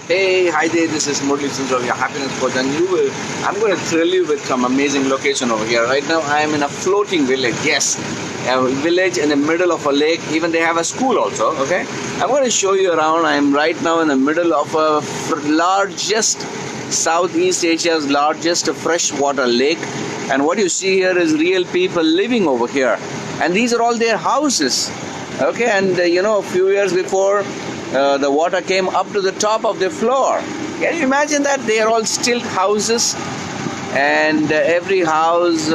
Hey, hi there, this is Murli Sundar, your happiness coach, and I'm going to thrill you with some amazing location over here. Right now, I am in a floating village. Yes, a village in the middle of a lake. Even they have a school also. Okay, I'm going to show you around. I am right now in the middle of a largest Southeast Asia's largest freshwater lake, and what you see here is real people living over here, and these are all their houses. Okay, and a few years before, the water came up to the top of the floor. Can you imagine that? They are all stilt houses, and every house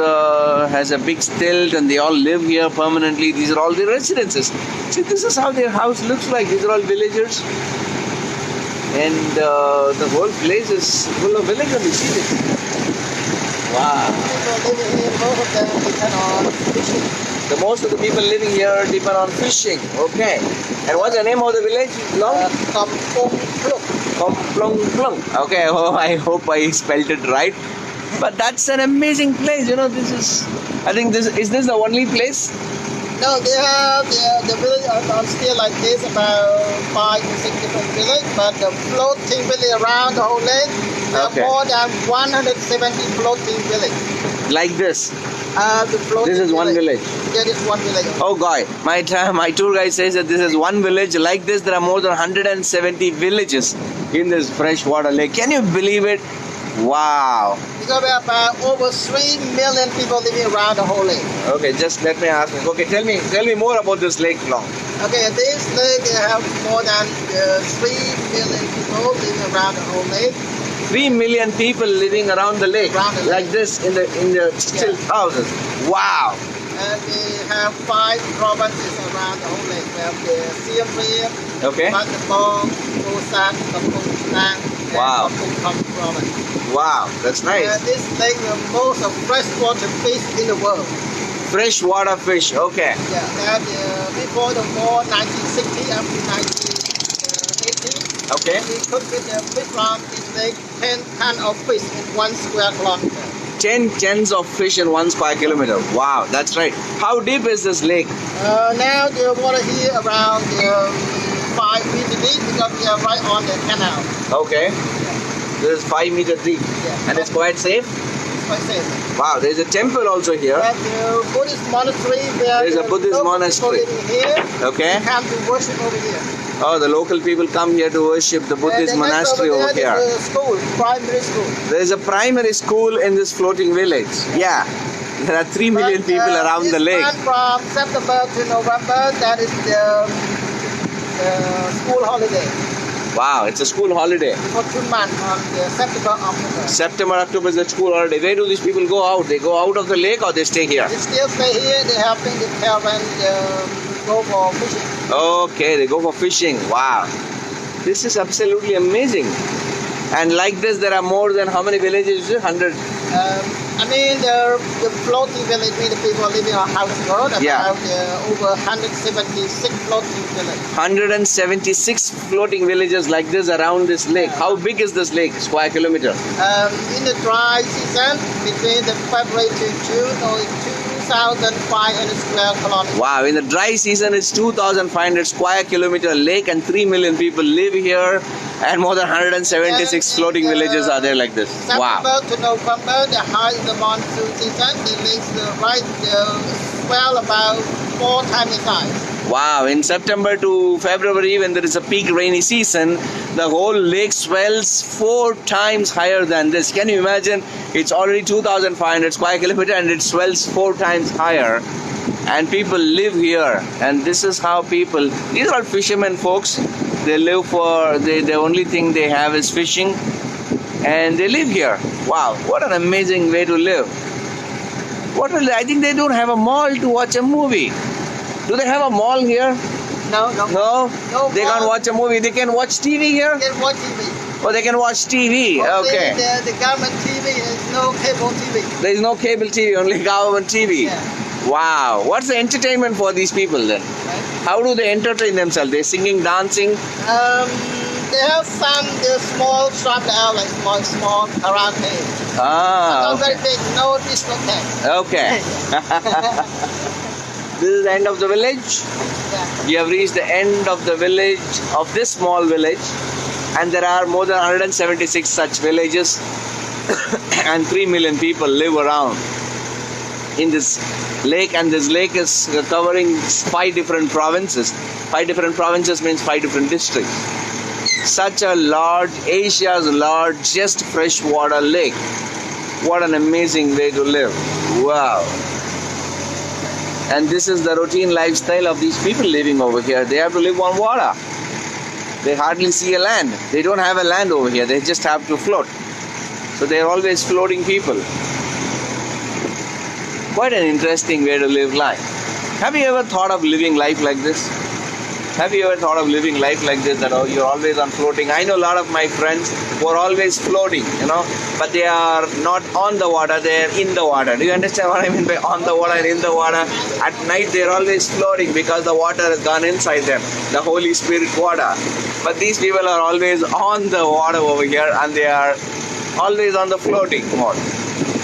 has a big stilt, and they all live here permanently. These are all the residences. See, this is how their house looks like. These are all villagers, and the whole place is full of villagers. You see this? Wow. The most of the people living here depend on fishing. Okay. And what's the name of the village? Kampong. Kampong. Okay. Oh, I hope I spelled it right. But that's an amazing place. I think is this the only place? No, they have the village are still like this, about 5 to 6 different villages, but the floating village around the whole lake, there are more than 170 floating villages. Like this? This is one village. Yeah, this is one village. Oh God, my tour guide says that this is one village. Like this, there are more than 170 villages in this freshwater lake. Can you believe it? Wow. Because we have over 3 million people living around the whole lake. Okay, just let me ask. Okay, tell me more about this lake, Long. Okay, this lake they have more than 3 million people living around the whole lake. 3 million people living around the lake, like this in the stilt houses. Wow. And we have 5 provinces around the whole lake. We have the Siam, okay, Kampong, Kampong, wow, Kampong province. Wow, that's nice. And this lake is the most of freshwater fish in the world. Freshwater fish, okay. Yeah, and before the war, 1960 up to 1980, okay, we could get the fish from this lake 10 tons of fish in 1 square kilometer. 10 tons of fish in 1 square kilometer. Wow, that's right. How deep is this lake? Now the water here around 5 meters deep because we are right on the canal. Okay. This is 5 meters deep. Yeah. And it's quite safe? It's quite safe. Wow, there's a temple also here. We have the Buddhist monastery. There's a Buddhist monastery. Here. Okay. We come to worship over here. Oh, the local people come here to worship the Buddhist monastery over here. There's a school, primary school. There's a primary school in this floating village. Yeah. There are 3 million people around the lake. From September to November, that is the school holiday. Wow, it's a school holiday. For 2 months on September, October. September, October is the school holiday. Where do these people go out? They go out of the lake or they stay here? They still stay here. They're helping the caravans go for fishing. Okay, they go for fishing. Wow. This is absolutely amazing. And like this, there are more than how many villages? 100? I mean, the floating village, the people living on houseboat, about over 176 floating villages. 176 floating villages like this around this lake. How big is this lake, square kilometer? In the dry season, between the February to June, only 2,500 square kilometers. Wow, in the dry season, it's 2,500 square kilometer lake and 3 million people live here, and more than 176 floating villages are there like this. Wow. September to November, the height of the monsoon season, the lakes swell about 4 times the size. Wow, in September to February, when there is a peak rainy season, the whole lake swells 4 times higher than this. Can you imagine? It's already 2,500 square kilometer and it swells 4 times higher. And people live here. And this is how people, these are all fishermen folks. They live the only thing they have is fishing. And they live here. Wow, what an amazing way to live. I think they don't have a mall to watch a movie. Do they have a mall here? No. They can't watch a movie. They can watch TV here? They can watch TV. Oh, they can watch TV. Okay. The government TV is no cable TV. There is no cable TV, only government TV. Yeah. Wow. What's the entertainment for these people then? Right. How do they entertain themselves? They're singing, dancing? They have some small shop out, like small karaoke. Ah. Not very big, no discotheque. Okay. This is the end of the village. Yeah. We have reached the end of the village, of this small village. And there are more than 176 such villages and 3 million people live around in this lake, and this lake is covering 5 different provinces. 5 different provinces means 5 different districts. Such a large, Asia's largest freshwater lake. What an amazing way to live. Wow. And this is the routine lifestyle of these people living over here. They have to live on water. They hardly see a land. They don't have a land over here. They just have to float. So they're always floating people. Quite an interesting way to live life. Have you ever thought of living life like this? Have you ever thought of living life like this, that you're always on floating? I know a lot of my friends who are always floating, but they are not on the water, they're in the water. Do you understand what I mean by on the water and in the water? At night they're always floating because the water has gone inside them, the Holy Spirit water. But these people are always on the water over here, and they are always on the floating mode.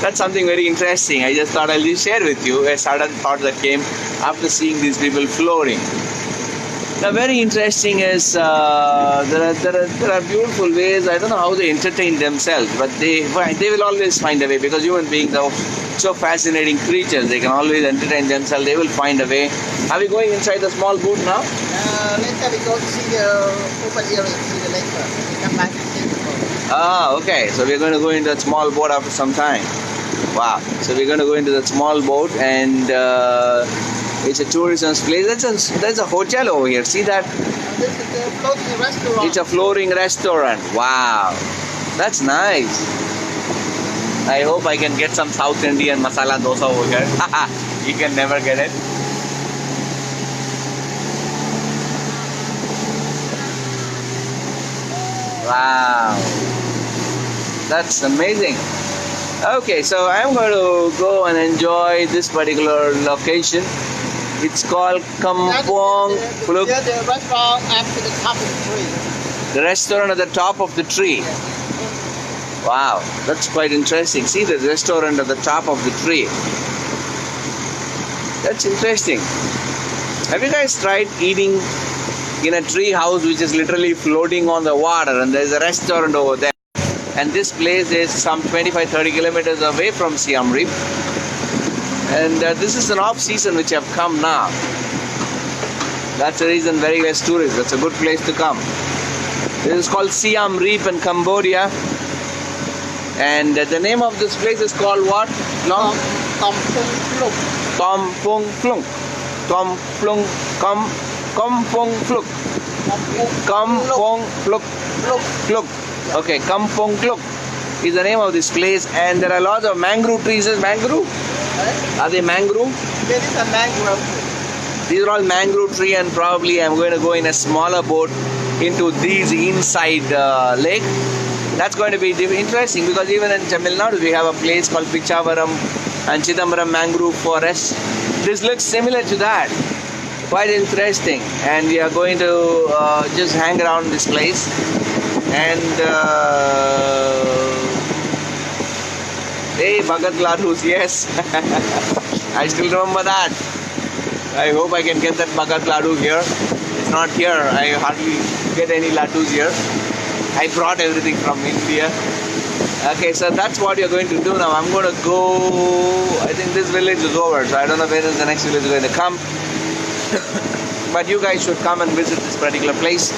That's something very interesting. I just thought I'll just share with you a sudden thought that came after seeing these people floating. Now, very interesting is there are beautiful ways. I don't know how they entertain themselves, but they will always find a way, because human beings are so fascinating creatures. They can always entertain themselves. They will find a way. Are we going inside the small boat now? Later we go to see the open area, see the lake first. We come back and see the boat. Ah, okay. So we're going to go into that small boat after some time. Wow. So we're going to go into that small boat, and it's a tourism place. There's a hotel over here. See that? This is the floating restaurant. It's a floating restaurant. Wow. That's nice. I hope I can get some South Indian masala dosa over here. You can never get it. Wow. That's amazing. Okay, so I'm going to go and enjoy this particular location. It's called Kampong, phluk. Yeah, the restaurant at the top of the tree. The restaurant at the top of the tree. Wow, that's quite interesting. See the restaurant at the top of the tree. That's interesting. Have you guys tried eating in a tree house which is literally floating on the water, and there's a restaurant over there? And this place is some 25-30 kilometers away from Siam Reef. And this is an off season which have come now. That's the reason very less tourists. That's a good place to come. This is called Siam Reef in Cambodia. And the name of this place is called what? Kampong phluk. Kampong phluk. Kampong phluk. Kampong phluk. Phluk. Okay, Kampong phluk is the name of this place, and there are lots of mangrove trees. Is mangrove? Are they mangrove? There is a mangrove tree. These are all mangrove tree, and probably I'm going to go in a smaller boat into these inside lake. That's going to be interesting, because even in Tamil Nadu we have a place called Pichavaram and Chidambaram mangrove forest. This looks similar to that. Quite interesting, and we are going to just hang around this place. And hey, Bhagat Laddus, yes. I still remember that. I hope I can get that Bhagat Laddu here. It's not here. I hardly get any laddus here. I brought everything from India. Okay, so that's what you're going to do now. I'm going to go. I think this village is over, so I don't know when is the next village is going to come. But you guys should come and visit this particular place.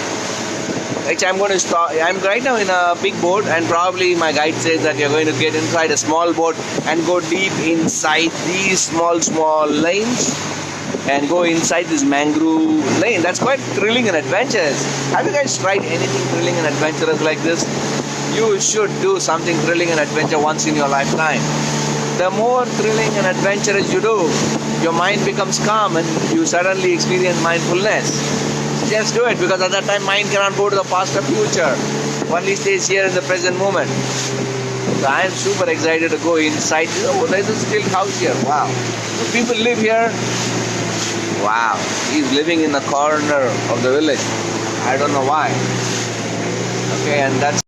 Actually, I'm going to start. I'm right now in a big boat, and probably my guide says that you're going to get inside a small boat and go deep inside these small lanes and go inside this mangrove lane. That's quite thrilling and adventurous. Have you guys tried anything thrilling and adventurous like this? You should do something thrilling and adventure once in your lifetime. The more thrilling and adventurous you do, your mind becomes calm and you suddenly experience mindfulness. Just do it, because at that time mind cannot go to the past or future. Only stays here in the present moment. So I am super excited to go inside. Oh, there's a still house here. Wow. People live here. Wow. He's living in the corner of the village. I don't know why. Okay, and that's